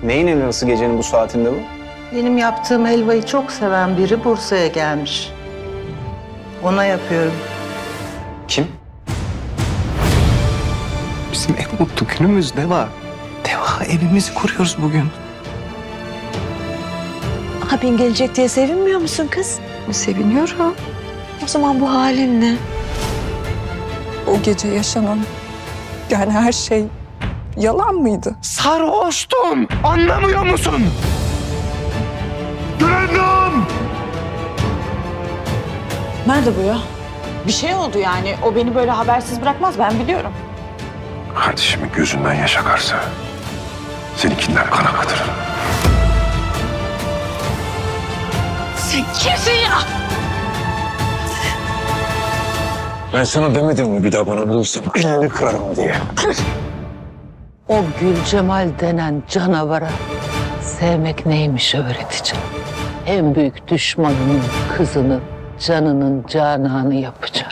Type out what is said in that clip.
Neyin helvası gecenin bu saatinde bu? Benim yaptığım helvayı çok seven biri Bursa'ya gelmiş. Ona yapıyorum. Kim? Bizim en mutlu günümüz Deva. Deva, evimizi kuruyoruz bugün. Abin gelecek diye sevinmiyor musun kız? Seviniyorum. O zaman bu halin ne? O gece yaşanan, yani her şey yalan mıydı? Sarhoştum! Anlamıyor musun? Gülendam! Nerede bu ya? Bir şey oldu yani. O beni böyle habersiz bırakmaz, ben biliyorum. Kardeşimin gözünden yaş akarsa seninkinden kan akıtır. Sen kimsin ya? Ben sana demedim mi bir daha bana bulursan elini kırarım diye. O Gülcemal denen canavara sevmek neymiş öğreteceğim. En büyük düşmanının kızını, canının cananı yapacağım.